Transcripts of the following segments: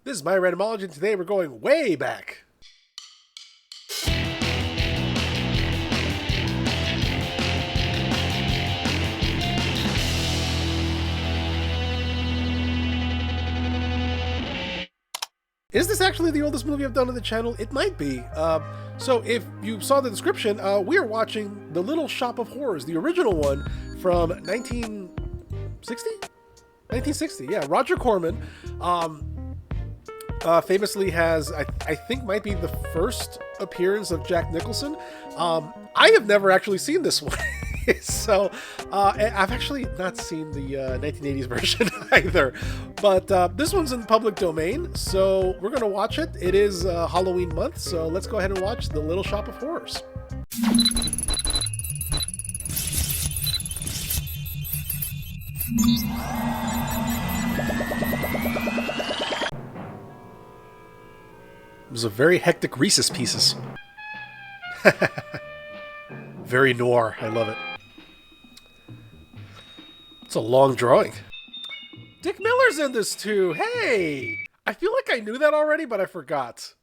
This is my Randomology, and today we're going way back. Is this actually the oldest movie I've done on the channel? It might be. So if you saw the description, we are watching The Little Shop of Horrors, the original one from 1960? 1960, yeah. Roger Corman famously has, I think might be the first appearance of Jack Nicholson. I have never actually seen this one. So I've actually not seen the 1980s version either, but this one's in public domain, so we're going to watch it. It is Halloween month, so let's go ahead and watch The Little Shop of Horrors. It was a very hectic Reese's Pieces. Very noir. I love it. It's a long drawing. Dick Miller's in this too. Hey! I feel like I knew that already, but I forgot.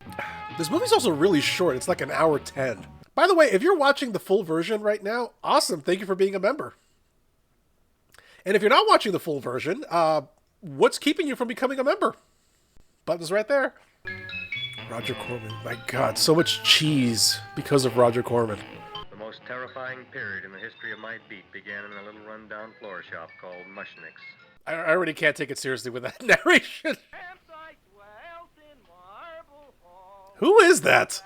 This movie's also really short. It's like an hour 10. By the way, if you're watching the full version right now, awesome. Thank you for being a member. And if you're not watching the full version, what's keeping you from becoming a member? Button's right there. Roger Corman. My God, so much cheese because of Roger Corman. The most terrifying period in the history of my beat began in a little rundown floor shop called Mushnick's. I already can't take it seriously with that narration. Who is that?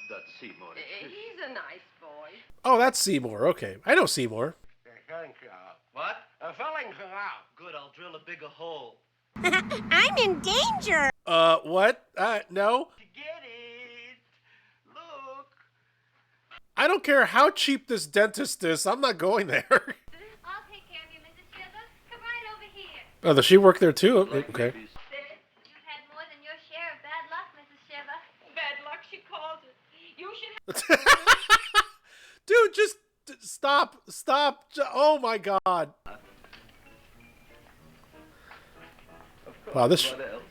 That's Seymour. He's a nice boy. Oh, that's Seymour. Okay, I know Seymour. What? Filling her out. Good, I'll drill a bigger hole. I'm in danger. What? No. Get it. Look. I don't care how cheap this dentist is. I'm not going there. I'll take care of you, Mrs. Shiver. Come right over here. Oh, does she work there too? Okay. You've had more than your share of bad luck, Mrs. Shiver. Bad luck, she calls it. You should have... Dude, just stop. Stop. Oh my God. Wow, this... What else?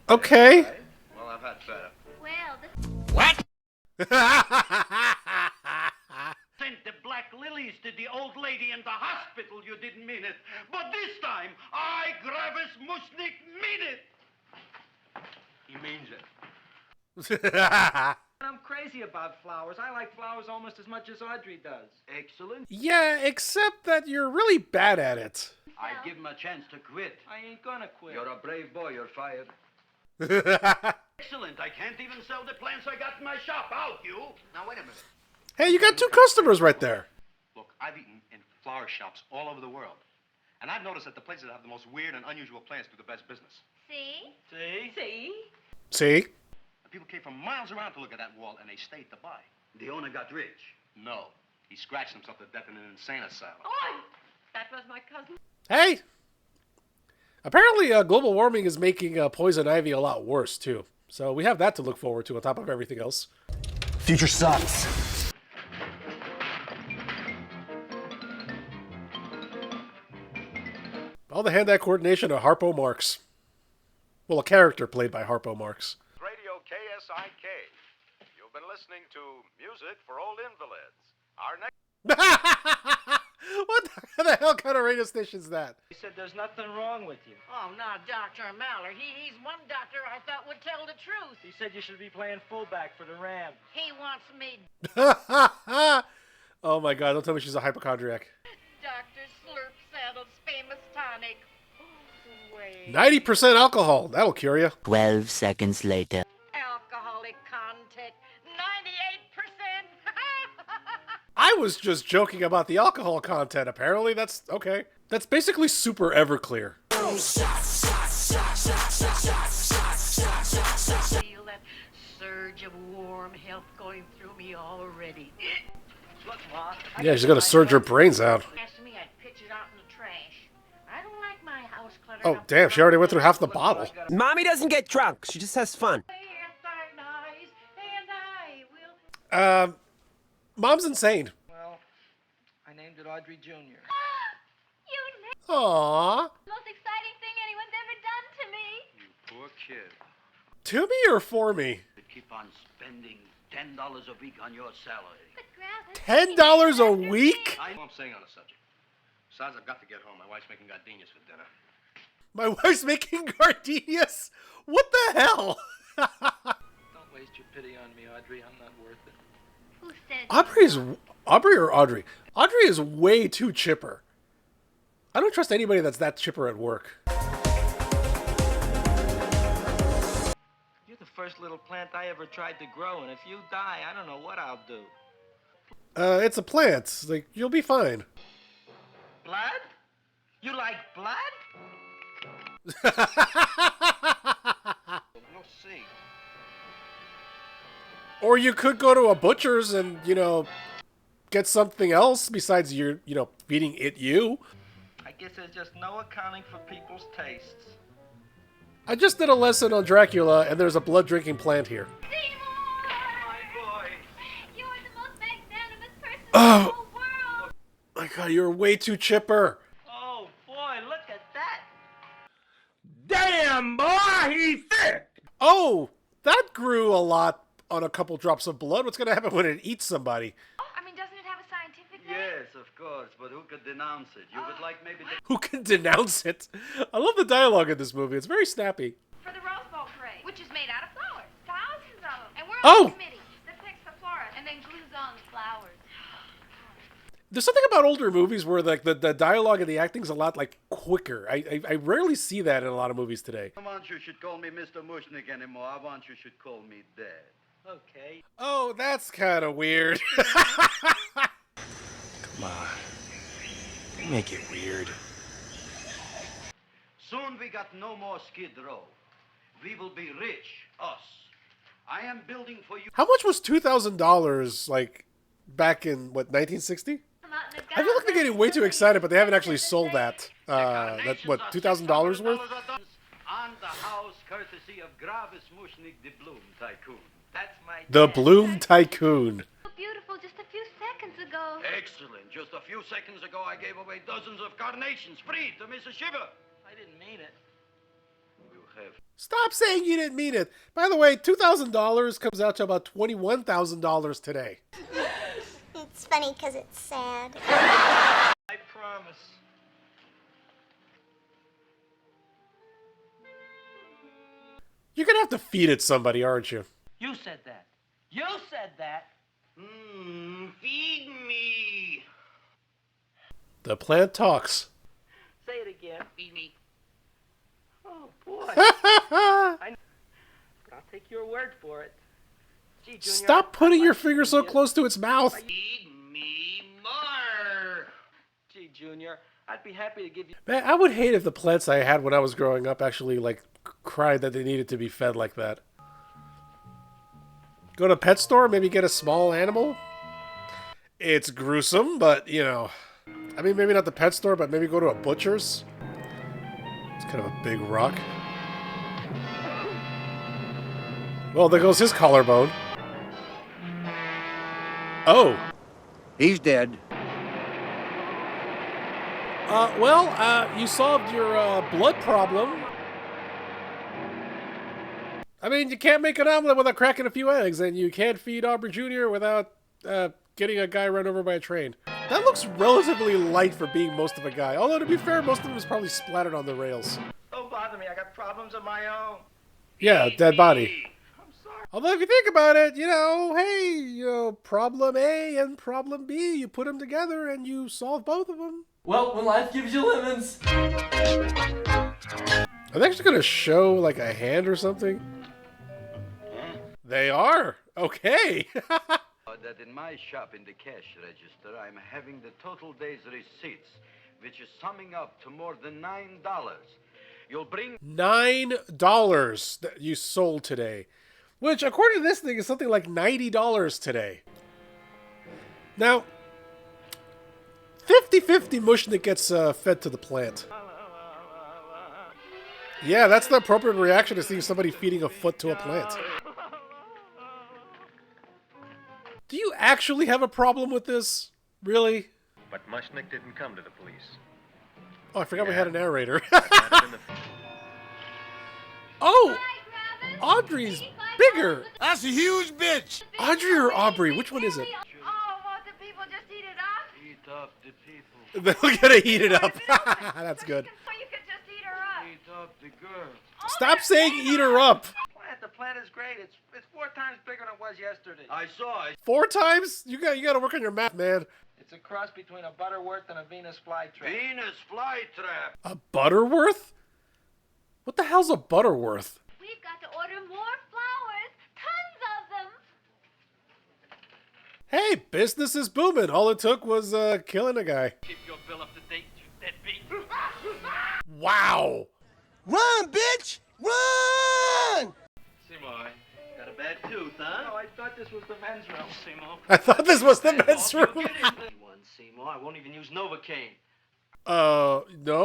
Okay. Well, I've had better. Well, this... What? Sent the black lilies to the old lady in the hospital. You didn't mean it. But this time, I, Gravis Mushnick, mean it. He means it. I'm crazy about flowers. I like flowers almost as much as Audrey does. Excellent. Yeah, except that you're really bad at it. I give him a chance to quit. I ain't gonna quit. You're a brave boy. You're fired. Excellent. I can't even sell the plants I got in my shop. Out, you. Now, wait a minute. Hey, you got two customers right there. Look, I've eaten in flower shops all over the world. And I've noticed that the places that have the most weird and unusual plants do the best business. See? See? See? See? And people came from miles around to look at that wall, and they stayed to buy. The owner got rich. No, he scratched himself to death in an insane asylum. Oh, that was my cousin. Hey! Apparently, global warming is making poison ivy a lot worse, too. So we have that to look forward to on top of everything else. Future sucks. All the hand-eye coordination of Harpo Marx. Well, a character played by Harpo Marx. Radio KSIK. You've been listening to Music for Old Invalids. Our next... What the hell kind of radio station is that? He said there's nothing wrong with you. Oh, now, Dr. Mallard, he's one doctor I thought would tell the truth. He said you should be playing fullback for the Rams. He wants me, Oh my God, don't tell me she's a hypochondriac. Dr. Slurp Saddle's famous tonic. Wait. 90% alcohol. That'll cure you. 12 seconds later. Alcoholic content, 98%. I was just joking about the alcohol content. Apparently, that's okay. That's basically super Everclear. Feel that surge of warm health going through me already. Look, Ma. Yeah, she's gonna surge her brains out. Asked me, I'd pitch it out in the trash. I don't like my house cluttered Oh, up damn, with she already went through half the bottle. Mommy doesn't get drunk. She just has fun. and I will... Mom's insane. Well, I named it Audrey Jr. You Aww. most exciting thing anyone's ever done to me. You Sheriff. To me or for me? You keep on spending $10 a week on your salary. But Grandpa, $10 a week? I know what I'm saying on the subject. Besides, I've got to get home. My wife's making gardenias for dinner. My wife's making gardenias? What the hell? Don't waste your pity on me, Audrey. I'm not worth it. who said Aubrey or Audrey? Audrey is way too chipper. I don't trust anybody that's that chipper at work. You're the first little plant I ever tried to grow, and if you die, I don't know what I'll do. It's a plant. Like, you'll be fine. Blood? You like blood? No see. Or you could go to a butcher's and, you know, get something else besides your, you know, feeding it you. I guess there's just no accounting for people's tastes. I just did a lesson on Dracula, and there's a blood-drinking plant here. My boy. you are the most magnanimous person in Oh. the whole world? My God, you're way too chipper. Oh, boy, look at that. Damn, boy, he's thick! Oh, that grew a lot on a couple drops of blood. What's going to happen when it eats somebody? I mean, doesn't it have a scientific name? Yes, of course, but who could denounce it? You would like maybe the... Who can denounce it? I love the dialogue in this movie. It's very snappy. For the Rose Bowl parade, which is made out of flowers. Thousands of them. And we're Oh! on the committee that picks the flora and then glues on the flowers. There's something about older movies where like the dialogue and the acting's a lot like quicker. I rarely see that in a lot of movies today. I want you should call me Mr. Mushnick anymore. I want you should call me Dad. Okay. Oh, that's kind of weird. Come on. Make it weird. Soon we got no more Skid Row. We will be rich, us. I am building for you. How much was $2,000 like back in what 1960? I feel like they're getting way too excited, but they haven't actually sold that. That what $2,000 worth? On the house, courtesy of Gravis Mushnick, the Bloom Tycoon. That's my The dad. Bloom Tycoon. So beautiful just a few seconds ago. Excellent. Just a few seconds ago, I gave away dozens of carnations free to Mrs. Shiver. I didn't mean it. You have. Stop saying you didn't mean it. By the way, $2,000 comes out to about $21,000 today. It's funny because it's sad. I promise. You're gonna have to feed it somebody, aren't you? You said that. You said that. Feed me. The plant talks. Say it again. Feed me. Oh, boy. I'll take your word for it. Gee, Junior, Stop putting I'd your like finger to so see you. close to its mouth. Feed me more. Gee, Junior, I'd be happy to give you... Man, I would hate if the plants I had when I was growing up actually like cried that they needed to be fed like that. Go to a pet store, maybe get a small animal. It's gruesome, but you know, I mean, maybe not the pet store, but maybe go to a butcher's. It's kind of a big rock. Well, there goes his collarbone. Oh. He's dead. You solved your blood problem. I mean, you can't make an omelet without cracking a few eggs, and you can't feed Aubrey Jr. without getting a guy run over by a train. That looks relatively light for being most of a guy. Although, to be fair, most of him is probably splattered on the rails. Don't bother me. I got problems of my own. Yeah, dead body. I'm sorry. Although, if you think about it, you know, hey, you know, problem A and problem B, you put them together and you solve both of them. Well, when life gives you lemons. Are they actually going to show, like, a hand or something? They are. Okay. That in my shop in the cash register, I'm having the total day's receipts, which is summing up to more than $9. You'll bring $9 that you sold today, which, according to this thing, is something like $90 today. Now, 50-50 Mushnick gets fed to the plant. Yeah, that's the appropriate reaction to seeing somebody feeding a foot to a plant. Do you actually have a problem with this? Really? But Mushnick didn't come to the police. Oh, I forgot we had a narrator. That might have been the Oh! Audrey's bigger. That's a huge bitch. Audrey or Aubrey? Which one is it? Oh, won't the people just eat it up? Eat up the people. They're gonna heat it up. That's good. Or you could just eat her up. Eat up the girl. Stop saying eat her up. The plant is great. It's 4 times bigger than it was yesterday. I saw it. 4 times? You gotta work on your math, man. It's a cross between a Butterworth and a Venus flytrap. Venus flytrap. A Butterworth? What the hell's a Butterworth? We've got to order more flowers. Tons of them. Hey, business is booming. All it took was killing a guy. Keep your bill up to date, you deadbeat. Wow. Run, bitch! Run! Seymour, got a bad tooth, huh? No, I thought this was the men's room, Seymour. I thought this was the men's room. One, Seymour. I won't even use Novocaine. No,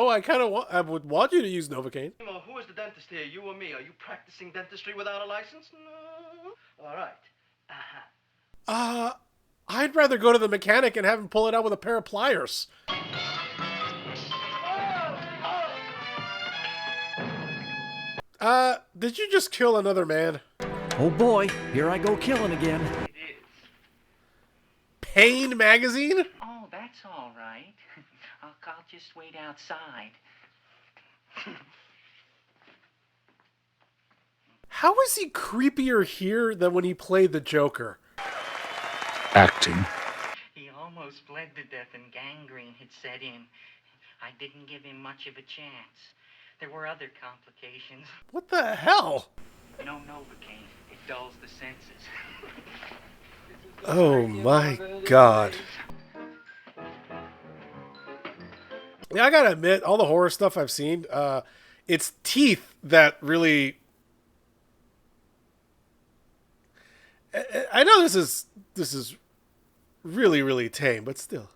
I would want you to use Novocaine. Seymour, who is the dentist here, you or me? Are you practicing dentistry without a license? No. All right. I'd rather go to the mechanic and have him pull it out with a pair of pliers. Did you just kill another man? Oh boy, here I go killing again. It is. Pain magazine? Oh, that's all right. I'll just wait outside. How is he creepier here than when he played the Joker? Acting. He almost bled to death and gangrene had set in. I didn't give him much of a chance. There were other complications. What the hell? No Novocaine. It dulls the senses. Oh my god. Yeah, I gotta admit, all the horror stuff I've seen, it's teeth that really... I know this is really, really tame, but still.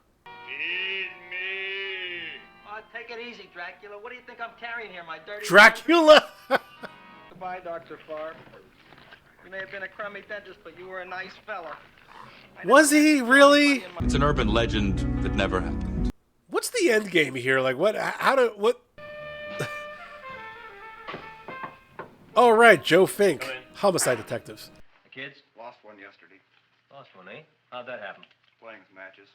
Take it easy, Dracula. What do you think I'm carrying here, my dirty... Dracula? Goodbye, Dr. Farr. You may have been a crummy dentist, but you were a nice fella. Was he really? It's an urban legend that never happened. What's the end game here? Like, what? How do... What? Oh, right, Joe Fink. Homicide detectives. The kids lost one yesterday. Lost one, eh? How'd that happen? Playing some matches.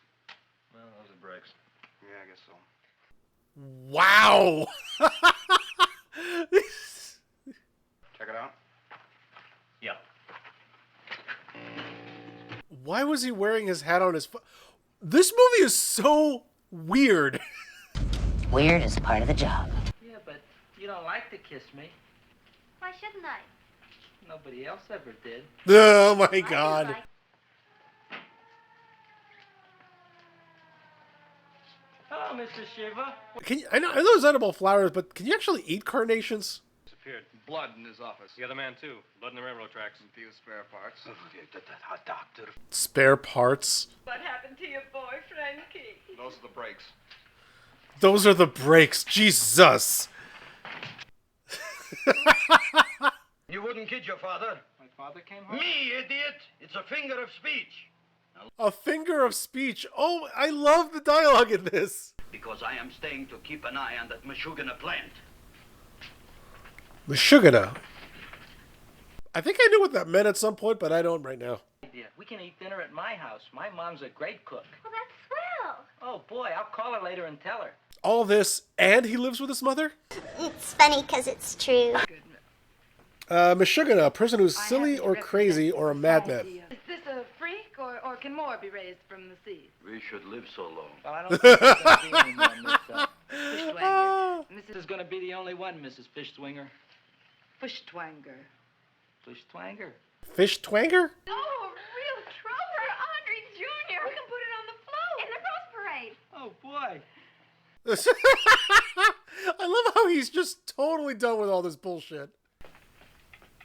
Well, those are breaks. Yeah, I guess so. Wow. Check it out. Yeah. Why was he wearing his hat on his foot? This movie is so weird. Weird is part of the job. Yeah, but you don't like to kiss me. Why shouldn't I? Nobody else ever did. Oh my god. Hello, Mr. Shiva. Can you, I know it's edible flowers, but can you actually eat carnations? Disappeared. Blood in his office. The other man, too. Blood in the railroad tracks. A few spare parts. Doctor. Spare parts. What happened to your boy, Frankie? Those are the brakes. Those are the brakes. Jesus. You wouldn't kid your father. My father came home? Me, idiot! It's a figure of speech. A figure of speech. Oh, I love the dialogue in this. Because I am staying to keep an eye on that Meshuggah plant. Meshuggah. I think I knew what that meant at some point, but I don't right now. We can eat dinner at my house. My mom's a great cook. Well, that's swell. Oh, boy, I'll call her later and tell her. All this, and he lives with his mother? It's funny because it's true. Meshuggah, a person who's silly or crazy or a madman. Is this a freak, or can more be raised from the sea? We should live so long. Well, I don't think there's going to be any more, Miss Fishwanger. This is going to be the only one, Mrs. Fishtwinger. Fishtwanger. Fishtwanger. Fish twanger? Oh, real trooper, Audrey Jr. We can put it on the float in the Rose Parade. Oh, boy. I love how he's just totally done with all this bullshit.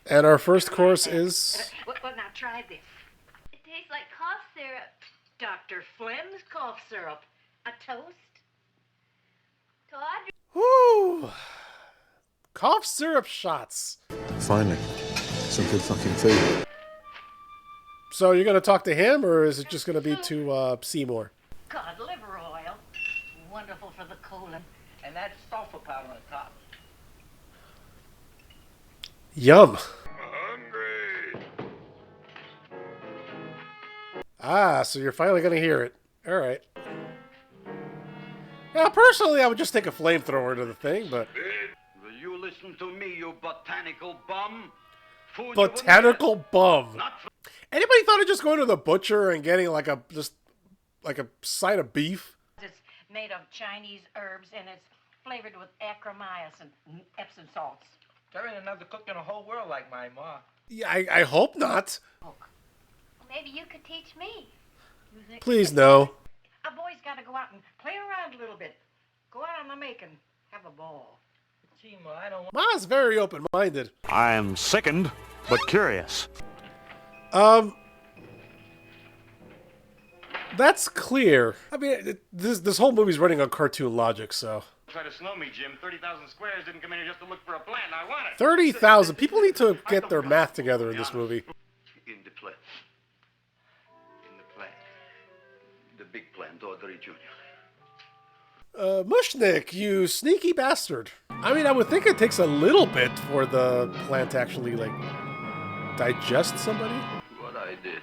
And our first course is... Well, now try this. It tastes like cough syrup. Dr. Flem's cough syrup. A toast? To Audrey. Woo! Cough syrup shots. Finally, some good fucking food. So you're going to talk to him, or is it just going to be to Seymour? Cod liver oil. Wonderful for the colon. And that's sulfur powder on top. Yum. Ah, so you're finally gonna hear it. Alright. Now, personally, I would just take a flamethrower to the thing, but... Will you listen to me, you botanical bum? Food Botanical bum. Anybody thought of just going to the butcher and getting like a side of beef? It's made of Chinese herbs and it's flavored with acromyas and Epsom salts. There ain't another cook in the whole world like my ma. Yeah, I hope not. Maybe you could teach me. Please, no. A boy's got to go out and play around a little bit. Go out on the make and have a ball. Gee, Ma, I don't want... Ma's very open-minded. I am sickened, but curious. That's clear. I mean, this whole movie's running on cartoon logic, so... Try to snow me, Jim. 30,000 squares didn't come in here just to look for a plant. I want it. 30,000. People need to get their math together in this movie. In the plant. In the plant. The big plant, Audrey Jr. Mushnik, you sneaky bastard. I mean, I would think it takes a little bit for the plant to actually, like, digest somebody. What I did.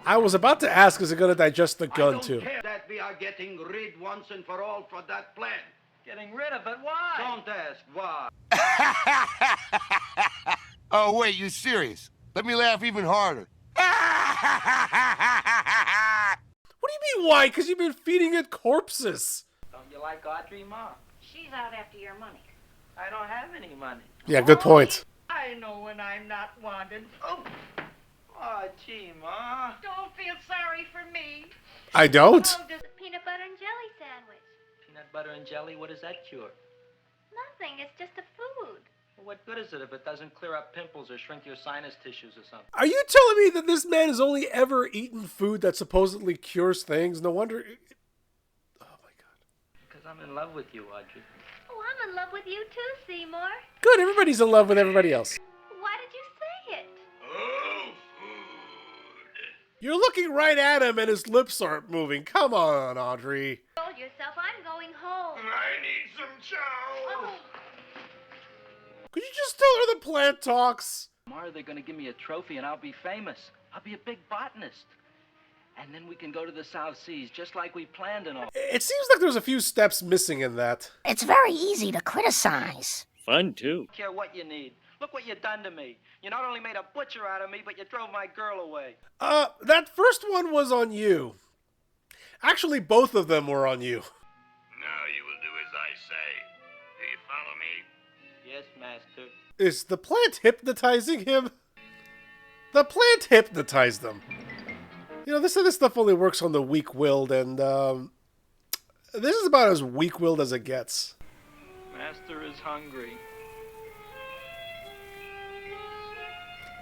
I was about to ask, is it going to digest the gun, too? I don't care that we are getting rid once and for all for that plant. Getting rid of it? Why? Don't ask why. Oh, wait, you serious? Let me laugh even harder. What do you mean, why? Because you've been feeding it corpses. Don't you like Audrey, Ma? She's out after your money. I don't have any money. Yeah, good point. I know when I'm not wanted. Oh, gee, Ma. Don't feel sorry for me. I don't? Oh, just a peanut butter and jelly sandwich. Peanut butter and jelly? What does that cure? Nothing, it's just a food. Well, what good is it if it doesn't clear up pimples or shrink your sinus tissues or something? Are you telling me that this man has only ever eaten food that supposedly cures things? No wonder... Oh, my God. Because I'm in love with you, Audrey. Oh, I'm in love with you too, Seymour. Good, everybody's in love with everybody else. Why did you say it? Oh, You're looking right at him and his lips aren't moving. Come on, Audrey. Told yourself I'm going home. I need some chow. Oh. Could you just tell her the plant talks? Tomorrow they're going to give me a trophy and I'll be famous. I'll be a big botanist. And then we can go to the South Seas just like we planned and all. It seems like there's a few steps missing in that. It's very easy to criticize. Fun, too. I don't care what you need. Look what you done to me. You not only made a butcher out of me, but you drove my girl away. That first one was on you. Actually, both of them were on you. Now you will do as I say. Do you follow me? Yes, master. Is the plant hypnotizing him? The plant hypnotized them. You know, this stuff only works on the weak-willed, and this is about as weak-willed as it gets. Master is hungry.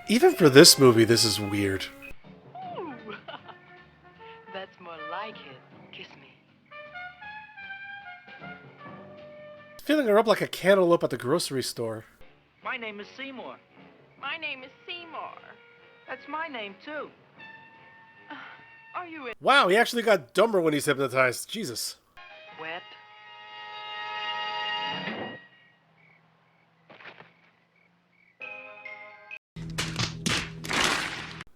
Even for this movie, this is weird. Ooh. That's more like it. Kiss me. Filling her up like a cantaloupe at the grocery store. My name is Seymour. My name is Seymour. That's my name, too. Are you in Wow, he actually got dumber when he's hypnotized. Jesus. wet?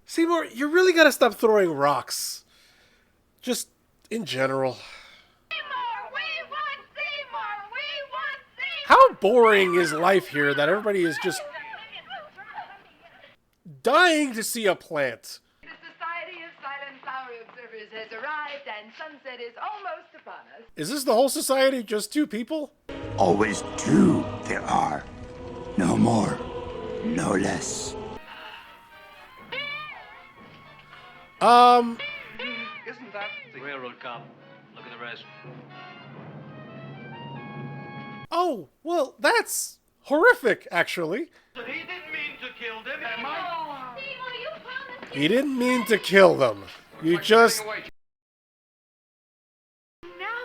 Seymour, you really gotta stop throwing rocks. Just in general. Seymour, we want Seymour! We want Seymour! How boring is life here that everybody is just dying to see a plant? The Society of Silent Flower Observers has arrived and sunset is almost upon us. Is this the whole society, just two people? Always two there are. No more, no less. Isn't that the railroad cop? Look at the rest. Oh, well, that's horrific, actually. He didn't mean to kill them. Seymour, you promised He didn't mean to kill them. You just... Now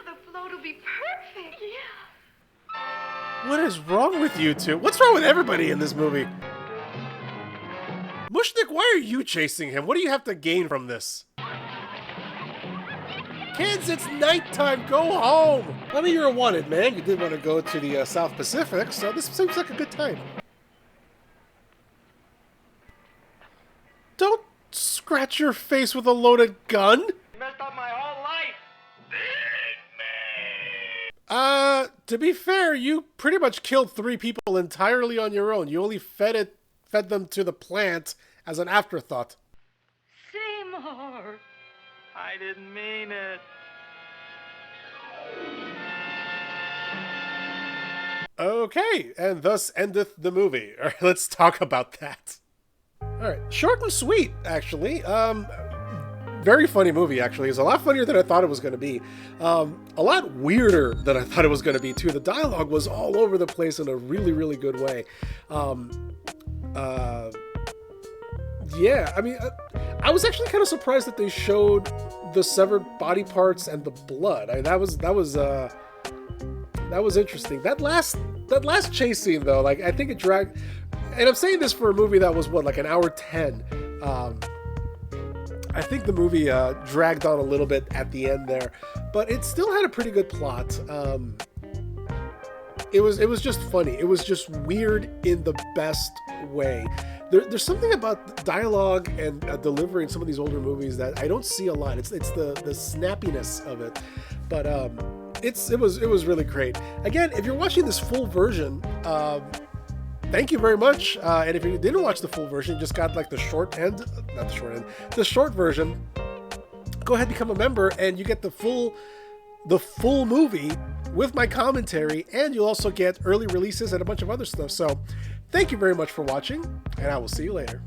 the float will be perfect. Yeah. What is wrong with you two? What's wrong with everybody in this movie? Mushnik, why are you chasing him? What do you have to gain from this? Kids, it's nighttime. Go home. I mean, you're a wanted man. You did want to go to the South Pacific, so this seems like a good time. Don't scratch your face with a loaded gun? You messed up my whole life. To be fair, you pretty much killed 3 people entirely on your own. You only fed them to the plant as an afterthought. Seymour! I didn't mean it. Okay, and thus endeth the movie. All right, let's talk about that. All right, short and sweet, actually. Very funny movie, actually. It's a lot funnier than I thought it was going to be. A lot weirder than I thought it was going to be, too. The dialogue was all over the place in a really, really good way. Yeah, I mean, I was actually kind of surprised that they showed the severed body parts and the blood. I mean, that was interesting. That last chase scene, though, like, I think it dragged. And I'm saying this for a movie that was what, like an hour 10. I think the movie dragged on a little bit at the end there, but it still had a pretty good plot. It was just funny. It was just weird in the best way. There's something about dialogue and delivery in some of these older movies that I don't see a lot. It's the snappiness of it, but it was really great. Again, if you're watching this full version, thank you very much. And if you didn't watch the full version, just got like the short version, go ahead and become a member, and you get the full movie with my commentary, and you'll also get early releases and a bunch of other stuff. So thank you very much for watching, and I will see you later.